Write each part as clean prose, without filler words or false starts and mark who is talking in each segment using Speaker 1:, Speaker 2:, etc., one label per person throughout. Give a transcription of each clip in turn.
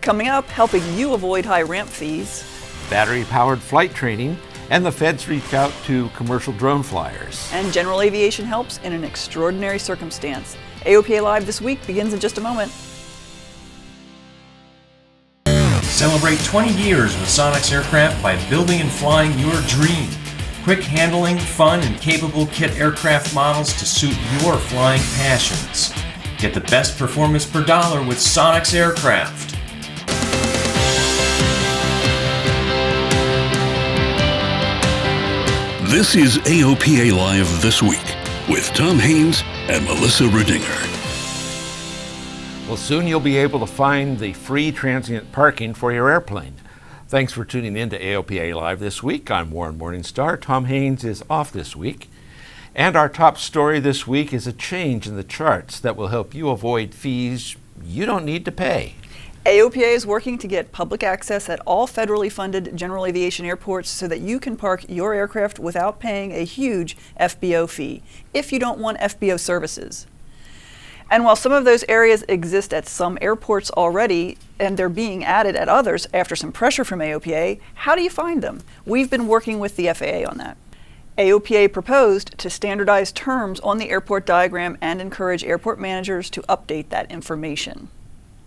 Speaker 1: Coming up, helping you avoid high ramp fees,
Speaker 2: battery-powered flight training, and the feds reach out to commercial drone flyers.
Speaker 1: and general aviation helps in an extraordinary circumstance. AOPA Live this week begins in just a moment.
Speaker 3: Celebrate 20 years with Sonex Aircraft by building and flying your dream. Quick handling, fun, and capable kit aircraft models to suit your flying passions. Get the best performance per dollar with Sonex Aircraft.
Speaker 4: This is AOPA Live This Week with Tom Haynes and Melissa Rudinger.
Speaker 2: Well, soon you'll be able to find the free transient parking for your airplane. Thanks for tuning in to AOPA Live This Week. I'm Warren Morningstar. Tom Haynes is off this week. And our top story this week is a change in the charts that will help you avoid fees you don't need to pay.
Speaker 1: AOPA is working to get public access at all federally funded general aviation airports so that you can park your aircraft without paying a huge FBO fee if you don't want FBO services. And while some of those areas exist at some airports already, and they're being added at others after some pressure from AOPA, how do you find them? We've been working with the FAA on that. AOPA proposed to standardize terms on the airport diagram and encourage airport managers to update that information.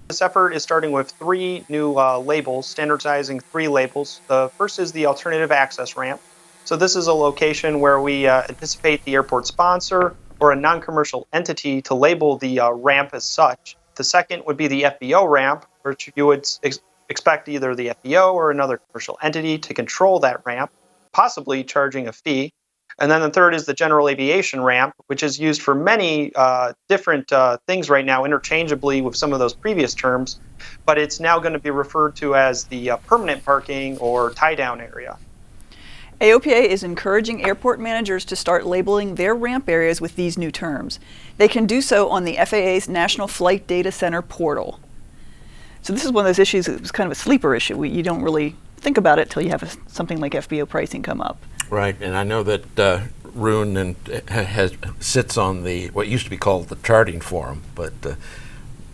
Speaker 5: This effort is starting with three new labels, standardizing three labels. The first is the alternative access ramp. So this is a location where we anticipate the airport sponsor or a non-commercial entity to label the ramp as such. The second would be the FBO ramp, which you would expect either the FBO or another commercial entity to control that ramp, possibly charging a fee. And then the third is the general aviation ramp, which is used for many different things right now, interchangeably with some of those previous terms, but it's now going to be referred to as the permanent parking or tie-down area.
Speaker 1: AOPA is encouraging airport managers to start labeling their ramp areas with these new terms. They can do so on the FAA's National Flight Data Center portal. So this is one of those issues that was kind of a sleeper issue. You don't really think about it till you have something like FBO pricing come up.
Speaker 2: Right, and I know that Rune sits on the what used to be called the charting forum, but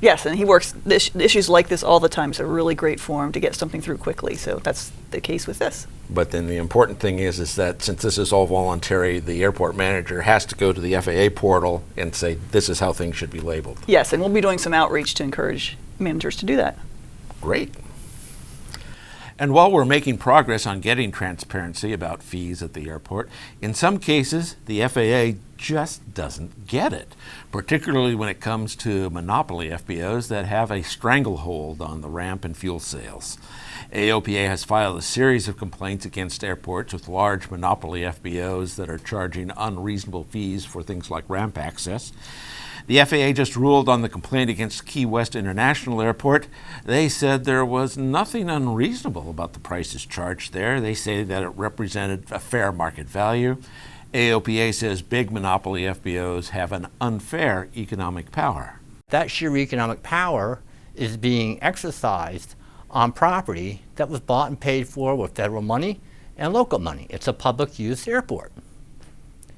Speaker 1: yes, and he works issues like this all the time. It's a really great forum to get something through quickly. So that's the case with this.
Speaker 2: But then the important thing is that since this is all voluntary, the airport manager has to go to the FAA portal and say this is how things should be labeled.
Speaker 1: Yes, and we'll be doing some outreach to encourage managers to do that.
Speaker 2: Great. And while we're making progress on getting transparency about fees at the airport, in some cases, the FAA just doesn't get it, particularly when it comes to monopoly FBOs that have a stranglehold on the ramp and fuel sales. AOPA has filed a series of complaints against airports with large monopoly FBOs that are charging unreasonable fees for things like ramp access. The FAA just ruled on the complaint against Key West International Airport. They said there was nothing unreasonable about the prices charged there. They say that it represented a fair market value. AOPA says big monopoly FBOs have an unfair economic power.
Speaker 6: That sheer economic power is being exercised on property that was bought and paid for with federal money and local money. It's a public use airport.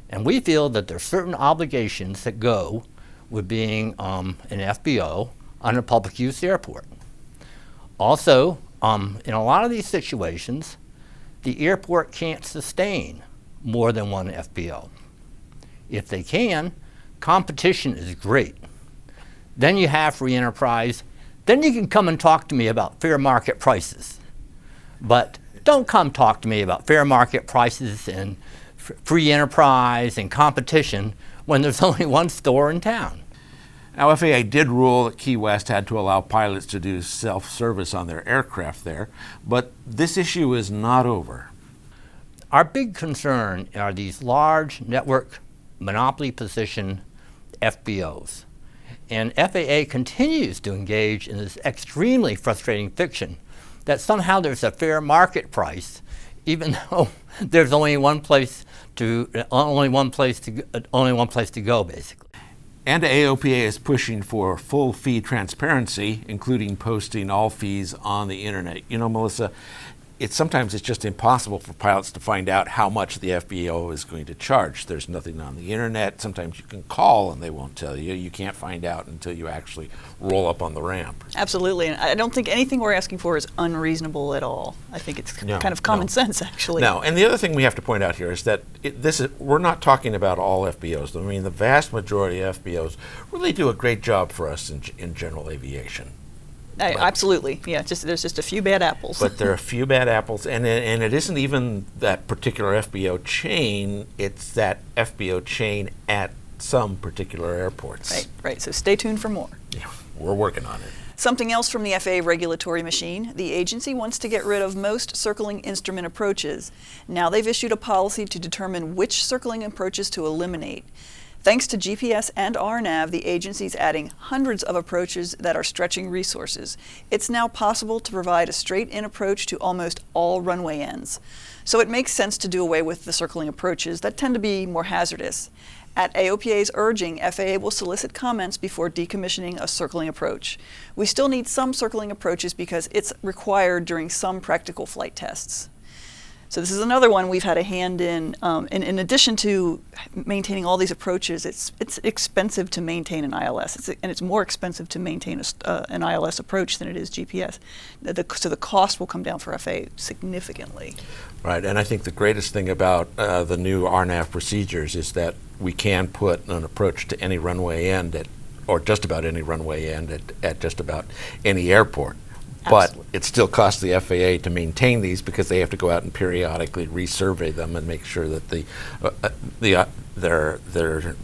Speaker 6: And we feel that there are certain obligations that go with being an FBO on a public use airport. Also, in a lot of these situations, the airport can't sustain more than one FBO. If they can, competition is great. Then you have free enterprise. Then you can come and talk to me about fair market prices. But don't come talk to me about fair market prices and free enterprise and competition when there's only one store in town.
Speaker 2: Now, FAA did rule that Key West had to allow pilots to do self-service on their aircraft there, but this issue is not over.
Speaker 6: Our big concern are these large network monopoly position FBOs. And FAA continues to engage in this extremely frustrating fiction that somehow there's a fair market price, even though there's only one place to go, basically.
Speaker 2: And AOPA is pushing for full fee transparency, including posting all fees on the internet. You know, Melissa, sometimes it's just impossible for pilots to find out how much the FBO is going to charge. There's nothing on the internet. Sometimes you can call and they won't tell you. You can't find out until you actually roll up on the ramp.
Speaker 1: Absolutely, and I don't think anything we're asking for is unreasonable at all. I think it's kind of common sense, actually.
Speaker 2: No, and the other thing we have to point out here is that we're not talking about all FBOs. I mean, the vast majority of FBOs really do a great job for us in general aviation.
Speaker 1: Absolutely, yeah. There's just a few bad apples.
Speaker 2: But there are a few bad apples, and it isn't even that particular FBO chain. It's that FBO chain at some particular airports.
Speaker 1: Right. So stay tuned for more.
Speaker 2: Yeah, we're working on it.
Speaker 1: Something else from the FAA regulatory machine, the agency wants to get rid of most circling instrument approaches. Now they've issued a policy to determine which circling approaches to eliminate. Thanks to GPS and RNAV, the agency's adding hundreds of approaches that are stretching resources. It's now possible to provide a straight-in approach to almost all runway ends. So it makes sense to do away with the circling approaches that tend to be more hazardous. At AOPA's urging, FAA will solicit comments before decommissioning a circling approach. We still need some circling approaches because it's required during some practical flight tests. So this is another one we've had a hand in. In addition to maintaining all these approaches, it's expensive to maintain an ILS, and it's more expensive to maintain an ILS approach than it is GPS. So the cost will come down for FAA significantly.
Speaker 2: Right, and I think the greatest thing about the new RNAV procedures is that we can put an approach to any runway end or just about any runway end at just about any airport. But it still costs the FAA to maintain these because they have to go out and periodically resurvey them and make sure that there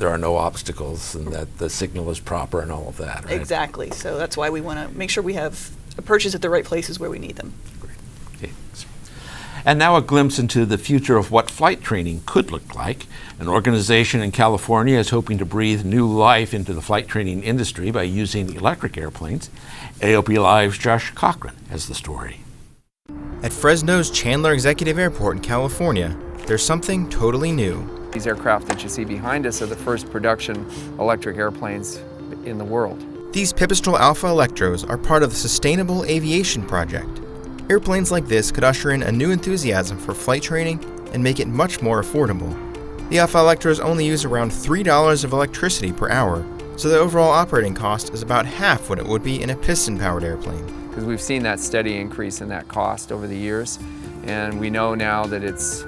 Speaker 2: are no obstacles and that the signal is proper and all of that. Right?
Speaker 1: Exactly. So that's why we want to make sure we have approaches at the right places where we need them.
Speaker 2: Great. Okay. And now a glimpse into the future of what flight training could look like. An organization in California is hoping to breathe new life into the flight training industry by using electric airplanes. AOP Live's Josh Cochran has the story.
Speaker 7: At Fresno's Chandler Executive Airport in California, there's something totally new.
Speaker 8: These aircraft that you see behind us are the first production electric airplanes in the world.
Speaker 7: These Pipistrel Alpha Electros are part of the Sustainable Aviation Project. Airplanes like this could usher in a new enthusiasm for flight training and make it much more affordable. The Alpha Electros only use around $3 of electricity per hour, so the overall operating cost is about half what it would be in a piston-powered airplane.
Speaker 8: Because we've seen that steady increase in that cost over the years, and we know now that it's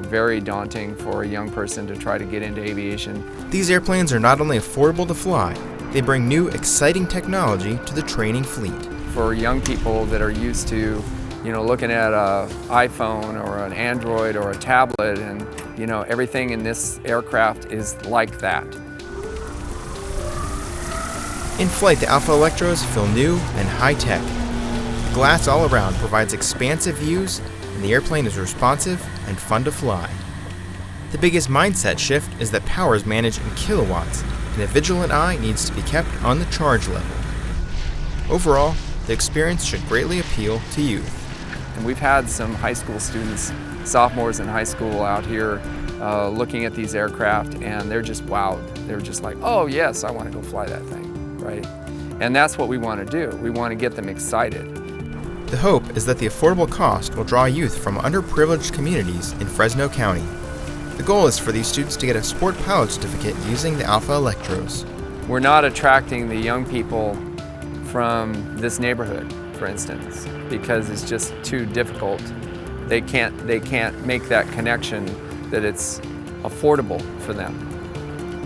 Speaker 8: very daunting for a young person to try to get into aviation.
Speaker 7: These airplanes are not only affordable to fly, they bring new, exciting technology to the training fleet.
Speaker 8: For young people that are used to looking at an iPhone or an Android or a tablet, and everything in this aircraft is like that.
Speaker 7: In flight, the Alpha Electros feel new and high-tech. The glass all around provides expansive views, and the airplane is responsive and fun to fly. The biggest mindset shift is that power is managed in kilowatts, and a vigilant eye needs to be kept on the charge level. Overall, the experience should greatly appeal to youth.
Speaker 8: And we've had some high school students, sophomores in high school out here looking at these aircraft, and they're just wowed. They're just like, oh yes, I want to go fly that thing, right? And that's what we want to do. We want to get them excited.
Speaker 7: The hope is that the affordable cost will draw youth from underprivileged communities in Fresno County. The goal is for these students to get a sport pilot certificate using the Alpha Electros.
Speaker 8: We're not attracting the young people from this neighborhood, for instance, because it's just too difficult. They can't make that connection that it's affordable for them.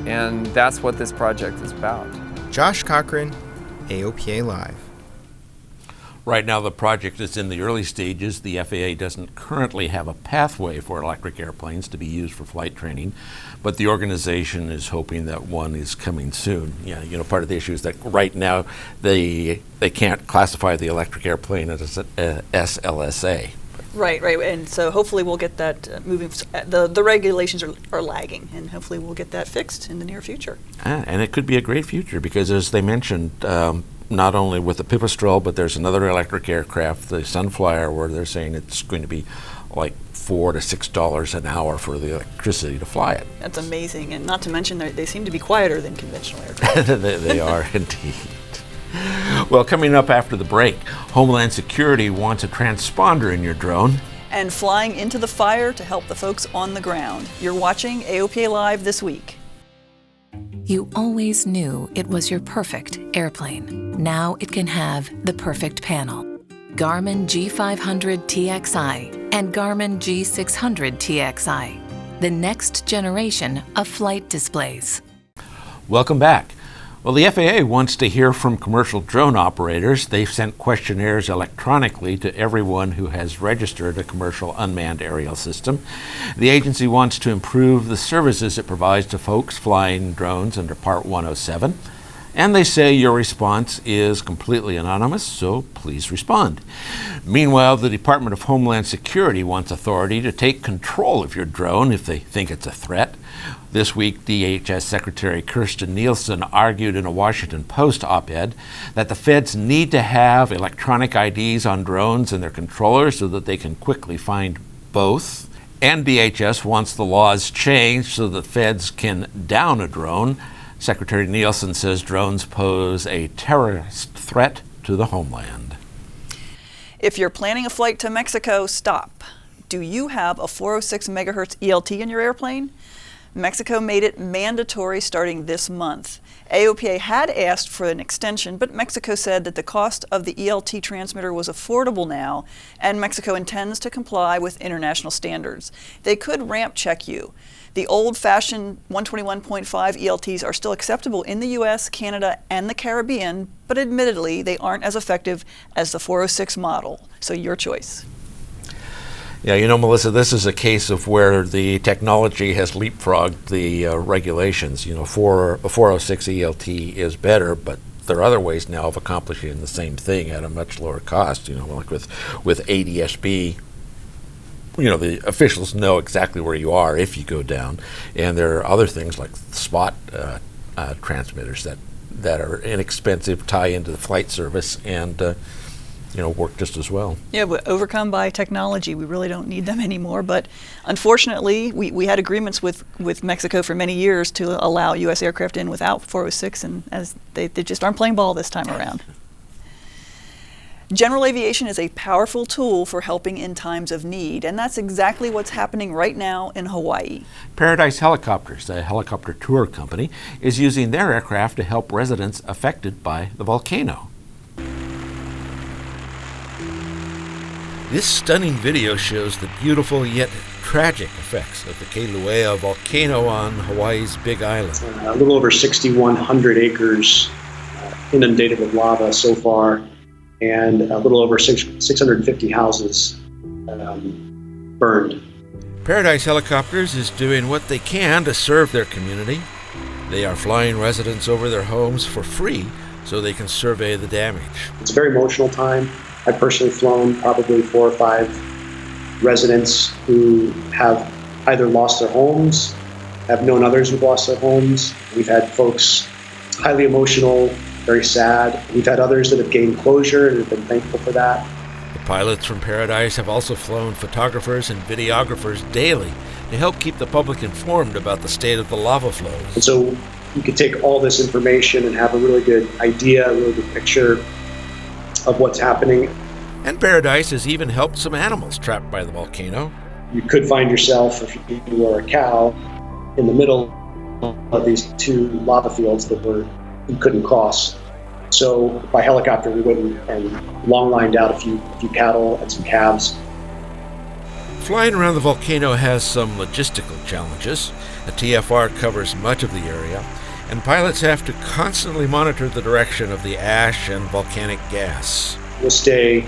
Speaker 8: And that's what this project is about.
Speaker 7: Josh Cochran, AOPA Live.
Speaker 2: Right now the project is in the early stages. The FAA doesn't currently have a pathway for electric airplanes to be used for flight training, but the organization is hoping that one is coming soon. Part of the issue is that right now they can't classify the electric airplane as an SLSA.
Speaker 1: Right, and so hopefully we'll get that moving. The regulations are lagging, and hopefully we'll get that fixed in the near future.
Speaker 2: And it could be a great future because, as they mentioned, not only with the Pipistrel, but there's another electric aircraft, the Sunflyer, where they're saying it's going to be like $4 to $6 an hour for the electricity to fly it.
Speaker 1: That's amazing, and not to mention they seem to be quieter than conventional aircraft.
Speaker 2: They are indeed. Well, coming up after the break, Homeland Security wants a transponder in your drone.
Speaker 1: And flying into the fire to help the folks on the ground. You're watching AOPA Live this week.
Speaker 9: You always knew it was your perfect airplane. Now it can have the perfect panel. Garmin G500 TXI and Garmin G600 TXI, the next generation of flight displays.
Speaker 2: Welcome back. Well, the FAA wants to hear from commercial drone operators. They've sent questionnaires electronically to everyone who has registered a commercial unmanned aerial system. The agency wants to improve the services it provides to folks flying drones under Part 107. And they say your response is completely anonymous, so please respond. Meanwhile, the Department of Homeland Security wants authority to take control of your drone if they think it's a threat. This week, DHS Secretary Kirstjen Nielsen argued in a Washington Post op-ed that the feds need to have electronic IDs on drones and their controllers so that they can quickly find both. And DHS wants the laws changed so that feds can down a drone. Secretary Nielsen says drones pose a terrorist threat to the homeland.
Speaker 1: If you're planning a flight to Mexico, stop. Do you have a 406 megahertz ELT in your airplane? Mexico made it mandatory starting this month. AOPA had asked for an extension, but Mexico said that the cost of the ELT transmitter was affordable now, and Mexico intends to comply with international standards. They could ramp check you. The old-fashioned 121.5 ELTs are still acceptable in the US, Canada, and the Caribbean, but admittedly, they aren't as effective as the 406 model. So your choice.
Speaker 2: Yeah, you know, Melissa, this is a case of where the technology has leapfrogged the regulations. You know, a 406 ELT is better, but there are other ways now of accomplishing the same thing at a much lower cost. You know, like with ADSB, you know, the officials know exactly where you are if you go down, and there are other things like spot transmitters that are inexpensive, tie into the flight service, and work just as well.
Speaker 1: Yeah, but overcome by technology. We really don't need them anymore. But unfortunately, we had agreements with Mexico for many years to allow U.S. aircraft in without 406, and as they just aren't playing ball this time around. General aviation is a powerful tool for helping in times of need, and that's exactly what's happening right now in Hawaii.
Speaker 2: Paradise Helicopters, a helicopter tour company, is using their aircraft to help residents affected by the volcano. This stunning video shows the beautiful yet tragic effects of the Kilauea volcano on Hawaii's Big Island.
Speaker 10: A little over 6,100 acres inundated with lava so far, and a little over 650 houses burned.
Speaker 2: Paradise Helicopters is doing what they can to serve their community. They are flying residents over their homes for free so they can survey the damage.
Speaker 10: It's a very emotional time. I've personally flown probably 4 or 5 residents who have either lost their homes, have known others who've lost their homes. We've had folks highly emotional, very sad. We've had others that have gained closure and have been thankful for that.
Speaker 2: The pilots from Paradise have also flown photographers and videographers daily to help keep the public informed about the state of the lava flows.
Speaker 10: And so you can take all this information and have a really good idea, a really good picture of what's happening.
Speaker 2: And Paradise has even helped some animals trapped by the volcano.
Speaker 10: You could find yourself, if you were a cow, in the middle of these 2 lava fields that you couldn't cross. So by helicopter we went and long lined out a few cattle and some calves.
Speaker 2: Flying around the volcano has some logistical challenges. The TFR covers much of the area, and pilots have to constantly monitor the direction of the ash and volcanic gas.
Speaker 10: We'll stay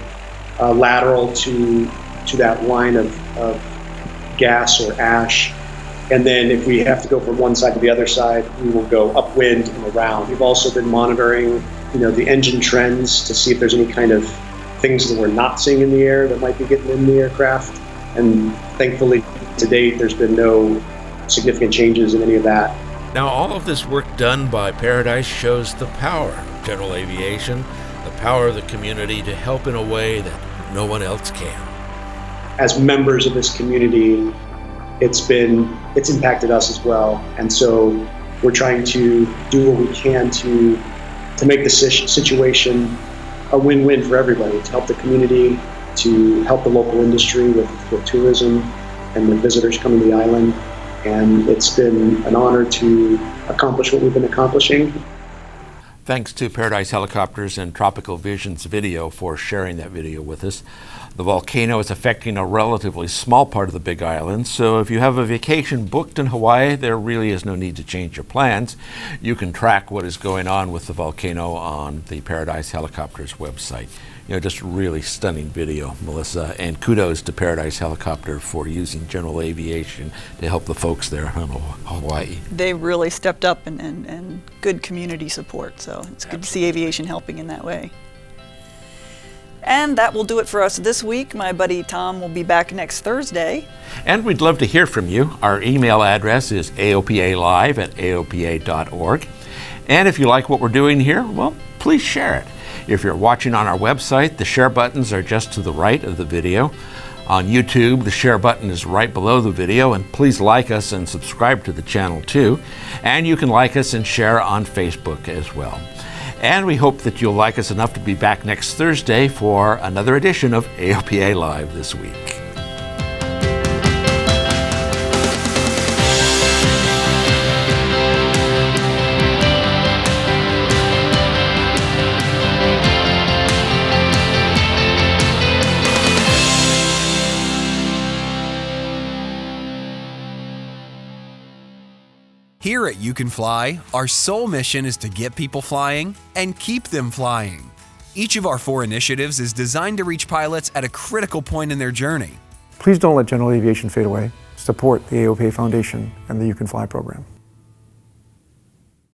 Speaker 10: lateral to that line of gas or ash, and then if we have to go from one side to the other side, we will go upwind and around. We've also been monitoring, the engine trends to see if there's any kind of things that we're not seeing in the air that might be getting in the aircraft, and thankfully to date there's been no significant changes in any of that.
Speaker 2: Now, all of this work done by Paradise shows the power of general aviation, the power of the community to help in a way that no one else can.
Speaker 10: As members of this community, it's impacted us as well. And so we're trying to do what we can to to make the situation a win-win for everybody, to help the community, to help the local industry with tourism and the visitors coming to the island. And it's been an honor to accomplish what we've been accomplishing.
Speaker 2: Thanks to Paradise Helicopters and Tropical Visions Video for sharing that video with us. The volcano is affecting a relatively small part of the Big Island, so if you have a vacation booked in Hawaii, there really is no need to change your plans. You can track what is going on with the volcano on the Paradise Helicopters website. You know, just really stunning video, Melissa, and kudos to Paradise Helicopter for using general aviation to help the folks there in Hawaii.
Speaker 1: They really stepped up and good community support, so it's good to see aviation helping in that way. And that will do it for us this week. My buddy Tom will be back next Thursday.
Speaker 2: And we'd love to hear from you. Our email address is aopalive@aopa.org. And if you like what we're doing here, well, please share it. If you're watching on our website, the share buttons are just to the right of the video. On YouTube, the share button is right below the video, and please like us and subscribe to the channel too. And you can like us and share on Facebook as well. And we hope that you'll like us enough to be back next Thursday for another edition of AOPA Live This Week.
Speaker 11: Here at You Can Fly, our sole mission is to get people flying and keep them flying. Each of our 4 initiatives is designed to reach pilots at a critical point in their journey.
Speaker 12: Please don't let general aviation fade away. Support the AOPA Foundation and the You Can Fly program.